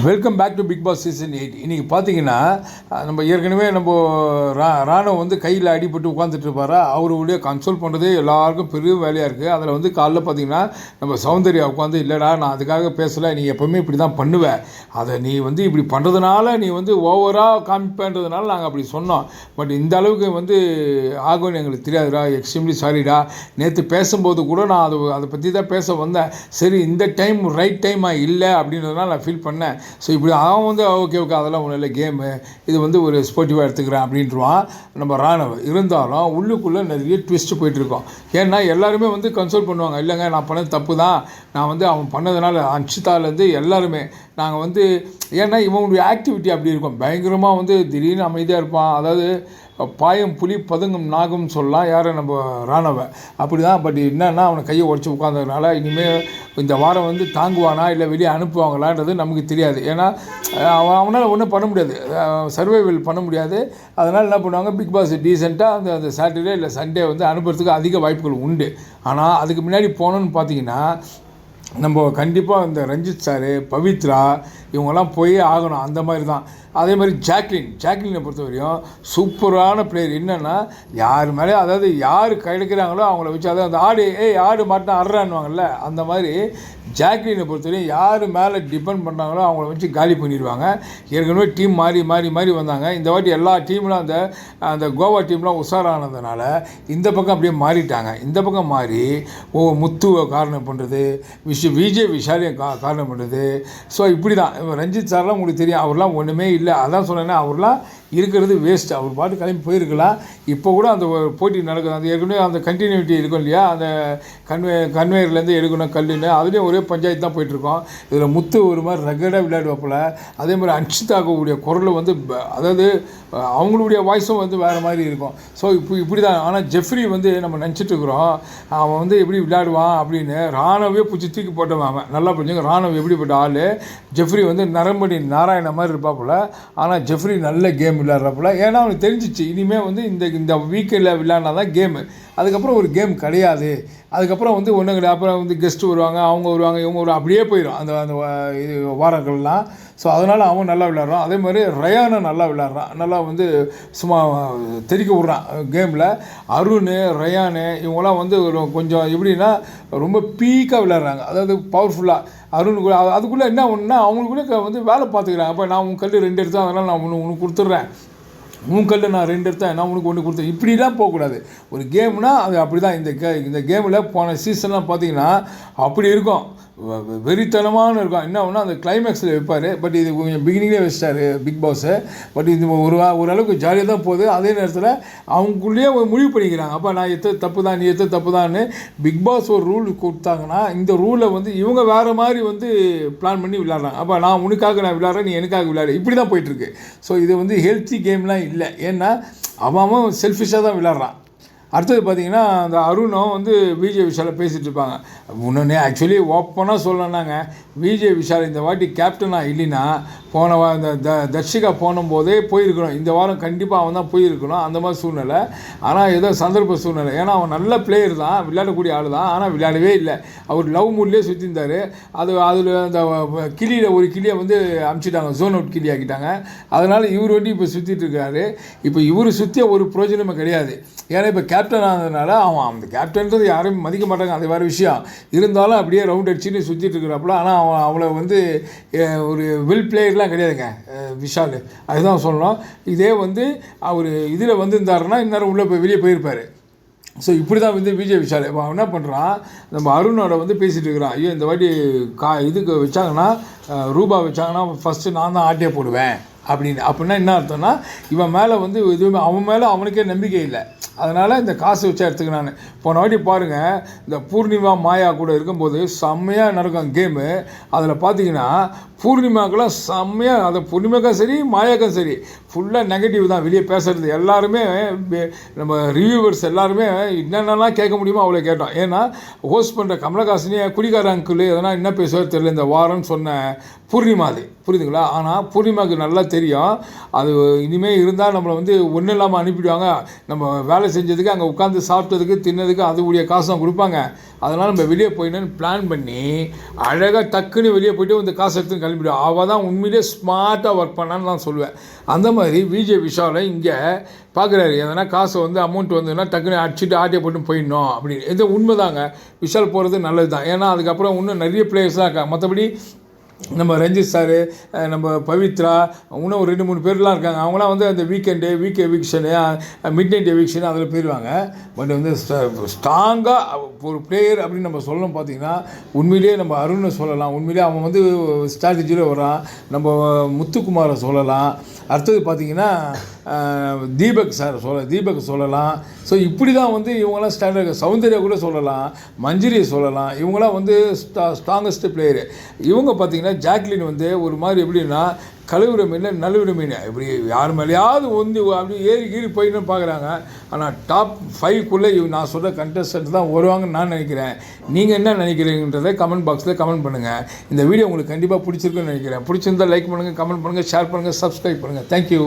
Welcome back to Bigg Boss season 8. இன்றைக்கி பார்த்தீங்கன்னா நம்ம ஏற்கனவே ராணுவம் வந்து கையில் அடிபட்டு உட்காந்துட்டு இருப்பாரா, அவருடைய கன்சோல் பண்ணுறதே எல்லாருக்கும் பெரிய வேலையாக இருக்குது. அதில் வந்து காலைல பார்த்தீங்கன்னா நம்ம சௌந்தர்யா உட்காந்து, இல்லைடா நான் அதுக்காக பேசலை, நீ எப்போவுமே இப்படி தான் பண்ணுவேன், அதை நீ வந்து இப்படி பண்ணுறதுனால நீ வந்து ஓவராக காமிப்பேன்றதுனால நாங்கள் அப்படி சொன்னோம், பட் இந்த அளவுக்கு வந்து ஆகும்னு எங்களுக்கு தெரியாதுடா, எக்ஸ்ட்ரீம்லி சாரிடா, நேற்று பேசும்போது கூட நான் அதை பற்றி தான் பேச வந்தேன், சரி இந்த டைம் ரைட் டைமாக இல்லை அப்படின்றதுனால நான் ஃபீல் பண்ணேன். ஸோ இப்படி அவன் வந்து ஓகே அதெல்லாம் ஒன்றும் இல்லை, கேமு இது வந்து ஒரு ஸ்போர்ட்டிவாக எடுத்துக்கிறேன் அப்படின்ட்டுருவான் நம்ம ராணுவம். இருந்தாலும் உள்ளுக்குள்ளே நிறைய ட்விஸ்ட்டு போயிட்டுருக்கோம். ஏன்னா எல்லாருமே வந்து கன்சோல் பண்ணுவாங்க, இல்லைங்க நான் பண்ணது தப்பு தான், நான் வந்து அவன் பண்ணதுனால அன்ஷிதாலேருந்து எல்லாருமே நாங்கள் வந்து, ஏன்னா இவனுடைய ஆக்டிவிட்டி அப்படி இருக்கும், பயங்கரமாக வந்து திடீர்னு அமைதியாக இருப்பான், அதாவது பாயம் புலி பதுங்கும் நாகும்னு சொல்லலாம் யாரை நம்ம ராணுவ அப்படி தான். பட் என்னன்னா அவனை கையை உடச்சி உட்காந்ததுனால இனிமேல் இந்த வாரம் வந்து தாங்குவானா இல்லை வெளியே அனுப்புவாங்களான்றது நமக்கு தெரியாது. ஏன்னா அவனால் ஒன்றும் பண்ண முடியாது, சர்வைவல் பண்ண முடியாது. அதனால் என்ன பண்ணுவாங்க, பிக் பாஸ் டீசெண்டாக அந்த சாட்டர்டே இல்லை சண்டே வந்து அனுப்புறதுக்கு அதிக வாய்ப்புகள் உண்டு. ஆனால் அதுக்கு முன்னாடி போனோன்னு பார்த்தீங்கன்னா நம்ம கண்டிப்பாக இந்த ரஞ்சித் சார், பவித்ரா இவங்கெல்லாம் போய் ஆகணும், அந்த மாதிரி தான். அதே மாதிரி ஜாக்லினை பொறுத்த வரையும் சூப்பரான பிளேயர். என்னென்னா யார் மேலே, அதாவது யார் கிடைக்கிறாங்களோ அவங்கள வச்சு, அதாவது அந்த ஆடு மாட்டினா அர்றான்னுவாங்கல்ல, அந்த மாதிரி ஜாக்லினை பொறுத்தவரையும் யார் மேலே டிபெண்ட் பண்ணுறாங்களோ அவங்கள வச்சு காலி பண்ணிடுவாங்க. ஏற்கனவே டீம் மாறி வந்தாங்க. இந்த வாட்டி எல்லா டீம்லாம் அந்த கோவா டீம்லாம் உஷாரானதுனால இந்த பக்கம் அப்படியே மாறிட்டாங்க. இந்த பக்கம் மாறி முத்துவை காரணம் பண்ணுறது, விஜய் விஷாலையும் காரணம் பண்ணுறது. ஸோ இப்படி தான் ரஞ்சித் சார்லாம் உங்களுக்கு தெரியும், அவர்லாம் ஒன்றுமே இல்லை. அதான் சொன்னேன்னா அவர்லாம் இருக்கிறது வேஸ்ட், அவர் பாட்டு கிளம்பி போயிருக்கலாம். இப்போ கூட அந்த போட்டி நடக்குது, அந்த ஏற்கனவே அந்த கண்டினியூட்டி இருக்கும் இல்லையா, அந்த கன்வேயர்லேருந்து எடுக்கணும் கல்லுன்னு, அதுலேயும் ஒரே பஞ்சாயத்து தான் போயிட்டுருக்கோம். இதில் முத்து ஒரு மாதிரி ரெகடாக விளையாடுவாப்பில். அதே மாதிரி அன்ஷிதாவுடைய குரல் வந்து, அதாவது அவங்களுடைய வாய்ஸும் வந்து வேறு மாதிரி இருக்கும். ஸோ இப்படி தான். ஆனால் ஜெஃப்ரி வந்து நம்ம நினச்சிட்டு இருக்கிறோம் அவன் வந்து எப்படி விளையாடுவான் அப்படின்னு. ராணுவே பிடிச்சி தூக்கி போட்டவன் அவன், நல்லா புரிஞ்சுங்க. ராணுவ எப்படிப்பட்ட ஆள், ஜெஃப்ரி வந்து நரம்படி நாராயண மாதிரி இருப்பாப்புல. ஆனால் ஜெஃப்ரி நல்ல கேம் விளையாடுறப்பல. ஏன்னா அவனுக்கு தெரிஞ்சிச்சு இனிமேல் வந்து இந்த வீக்கில் விளையாடினா தான் கேமு, அதுக்கப்புறம் ஒரு கேம் கிடையாது. அதுக்கப்புறம் வந்து ஒன்றும் கிடையாது. அப்புறம் வந்து கெஸ்ட்டு வருவாங்க, அவங்க வருவாங்க, இவங்க வருவாங்க, அப்படியே போயிடும் அந்த இது வாரங்கள்லாம். ஸோ அதனால் அவன் நல்லா விளையாடுறான். அதே மாதிரி ரயானை நல்லா விளையாடுறான், நல்லா வந்து சும்மா தெரிக்க விட்றான் கேமில். அருண், ரயானு இவங்களாம் வந்து கொஞ்சம் எப்படின்னா ரொம்ப பீக்காக விளையாடுறாங்க, அதாவது பவர்ஃபுல்லாக. அருண் கூட அதுக்குள்ளே என்ன ஒன்றுனா அவங்களுக்குள்ளே வந்து வேலை பார்த்துக்கிறாங்க. அப்போ நான் உன் கல் 2 எடுத்தேன், அதனால் நான் உனக்கு கொடுத்துட்றேன், உன் கல் நான் 2 எடுத்தேன், நான் உனக்கு 1 கொடுத்தேன், இப்படிலாம் போகக்கூடாது. ஒரு கேம்னா அது அப்படி தான். இந்த கேமில் போன சீசன்லாம் பார்த்தீங்கன்னா அப்படி இருக்கும், வெறித்தனமான இருக்கும். என்ன ஒன்று அந்த கிளைமேக்ஸில் வைப்பார், பட் இது கொஞ்சம் பிகினிங்லேயே வச்சிட்டார் பிக் பாஸு. பட் இது ஓரளவுக்கு ஜாலியாக தான் போகுது. அதே நேரத்தில் அவங்களுக்குள்ளேயே முடிவு பண்ணிக்கிறாங்க, அப்போ நான் தப்பு தான், நீ தப்பு தான்னு. பிக் பாஸ் ஒரு ரூல் கொடுத்தாங்கன்னா இந்த ரூலை வந்து இவங்க வேறு மாதிரி வந்து பிளான் பண்ணி விளையாடுறாங்க. அப்போ நான் உனக்காக நான் விளையாடுறேன், நீ எனக்காக விளையாடு, இப்படி தான் போயிட்டுருக்கு. ஸோ இது வந்து ஹெல்த்தி கேம்லாம் இல்லை. ஏன்னா அவன் செல்ஃபிஷாக தான் விளையாடுறான். அடுத்தது பார்த்திங்கன்னா அந்த அருணும் வந்து விஜய் விஷாலை பேசிகிட்டு இருப்பாங்க. இன்னொன்று ஆக்சுவலி ஓப்பனாக சொல்லணுன்னாங்க, விஜய் விஷால் இந்த வாட்டி கேப்டனாக இல்லைன்னா போன இந்த தர்ஷிகா போனும்போதே போயிருக்கணும். இந்த வாரம் கண்டிப்பாக அவன் தான் போயிருக்கணும், அந்த மாதிரி சூழ்நிலை. ஆனால் ஏதோ சந்தர்ப்ப சூழ்நிலை. ஏன்னா அவன் நல்ல பிளேயர் தான், விளையாடக்கூடிய ஆள் தான், ஆனால் விளையாடவே இல்லை. அவர் லவ் மூட்லேயே சுற்றிருந்தார். அதில் அந்த ஒரு கிளியை வந்து அமுச்சிட்டாங்க, ஜோன் அவுட் கிளி ஆக்கிட்டாங்க. அதனால் இவர் வந்து இப்போ சுற்றிட்டு இருக்காரு. இப்போ இவர் சுற்றிய ஒரு பிரயோஜனமே கிடையாது. ஏன்னா இப்போ கேப்டன் ஆனதுனால அவன் அந்த கேப்டன்றது யாரும் மதிக்க மாட்டாங்க, அது வேறு விஷயம். இருந்தாலும் அப்படியே ரவுண்ட் அடிச்சுன்னு சுற்றிட்டு இருக்கிறாப்புல. ஆனால் அவளை வந்து ஒரு வில் பிளேயர்லாம் கிடையாதுங்க விஷால், அதுதான் சொல்லணும். இதே வந்து அவர் இதில் வந்திருந்தாருன்னா இந்நேரம் உள்ளே வெளியே போயிருப்பார். ஸோ இப்படி தான் வந்து விஜய் விஷால். இப்போ அவன் என்ன பண்ணுறான், நம்ம அருணோட வந்து பேசிகிட்டு இருக்கிறான், ஐயோ இந்த வாட்டி இதுக்கு வச்சாங்கன்னா, ரூபா வச்சாங்கன்னா ஃபஸ்ட்டு நான் தான் ஆட்டியே போடுவேன் அப்படின்னு. அப்படின்னா என்ன அர்த்தம்னா இவன் மேலே வந்து எதுவுமே, அவன் மேலே அவனுக்கே நம்பிக்கை இல்லை, அதனால் இந்த காசு வச்சா எடுத்துக்கிறான்னு. போன வாட்டி பாருங்கள், இந்த பூர்ணிமா மாயா கூட இருக்கும்போது செம்மையாக நடக்கும் கேமு. அதில் பார்த்தீங்கன்னா பூர்ணிமாக்கெல்லாம் செம்மையாக, அதை பூர்ணிமாக்கும் சரி மாயாக்கும் சரி ஃபுல்லாக நெகட்டிவ் தான் வெளியே பேசுகிறது. எல்லாருமே நம்ம ரிவ்யூவர்ஸ் எல்லாருமே என்னென்னலாம் கேட்க முடியுமோ அவ்வளோ கேட்டோம். ஏன்னா ஹோஸ்ட் பண்ணுற கமலஹாசனே குடிகார அங்கிள் எதனா என்ன பேசுவார் தெரியல இந்த வாரம்னு சொன்ன பூர்ணிமா, அது புரியுதுங்களா. ஆனால் பூர்ணிமாவுக்கு நல்லா தெரியும் அது இனிமேல் இருந்தால் நம்மளை வந்து ஒன்றும் இல்லாமல் அனுப்பிடுவாங்க, நம்ம வேலை செஞ்சதுக்கு அங்கே உட்காந்து சாப்பிட்டதுக்கு தின்னதுக்கு அதுடைய காசு தான் கொடுப்பாங்க, அதனால் நம்ம வெளியே போயிடணும்னு பிளான் பண்ணி அழகாக டக்குன்னு வெளியே போய்ட்டு இந்த காசு எடுத்துன்னு கிளம்பிடுவா. அவள் தான் உண்மையிலே ஸ்மார்ட்டாக ஒர்க் பண்ணான்னு நான் சொல்லுவேன். அந்த மாதிரி விஜய் விஷாலை இங்கே பார்க்குறாரு, எதனா காசு வந்து அமௌண்ட் வந்ததுன்னா டக்குன்னு அடிச்சுட்டு ஆட்டியை போட்டு போயிடணும் அப்படின்னு. இது உண்மைதாங்க. விஷால் போகிறது நல்லது தான். ஏன்னா அதுக்கப்புறம் இன்னும் நிறைய பிளேயர்ஸ் தான் இருக்காங்க. மற்றபடி நம்ம ரஞ்சித் சார், நம்ம பவித்ரா, இன்னும் ஒரு 2-3 பேர்லாம் இருக்காங்க. அவங்களாம் வந்து அந்த வீக் எவிக்ஷனு, மிட் நைட் எவிக்ஷனு அதில் போயிடுவாங்க. பட் வந்து ஸ்ட்ராங்காக ஒரு பிளேயர் அப்படின்னு நம்ம சொல்லணும். பார்த்தீங்கன்னா உண்மையிலேயே நம்ம அருணை சொல்லலாம். உண்மையிலேயே அவன் வந்து ஸ்ட்ராட்டஜியில் வரான். நம்ம முத்துக்குமாரை சொல்லலாம். அடுத்தது பார்த்திங்கன்னா தீபக் சொல்லலாம். ஸோ இப்படி தான் வந்து இவங்களாம் ஸ்டாண்டர்ட். சௌந்தர்யா கூட சொல்லலாம், மஞ்சிரியை சொல்லலாம். இவங்களாம் வந்து ஸ்ட்ராங்கஸ்ட் பிளேயரு. இவங்க பார்த்திங்கன்னா ஜாக்லின் வந்து ஒரு மாதிரி எப்படின்னா கழுவுற மீன் நழுவுற மீன், இப்படி யார் மேலேயாவது வந்து அப்படி ஏறி போயின்னு பார்க்குறாங்க. ஆனால் டாப் 5க்குள்ளே நான் சொல்கிற கண்டஸ்டன்ட் தான் வருவாங்கன்னு நான் நினைக்கிறேன். நீங்கள் என்ன நினைக்கிறீங்கன்றதை கமெண்ட் பாக்ஸில் கமெண்ட் பண்ணுங்கள். இந்த வீடியோ உங்களுக்கு கண்டிப்பாக பிடிச்சிருக்குன்னு நினைக்கிறேன். பிடிச்சிருந்தால் லைக் பண்ணுங்கள், கமெண்ட் பண்ணுங்கள், ஷேர் பண்ணுங்கள், சப்ஸ்கிரைப் பண்ணுங்கள். தேங்க்யூ.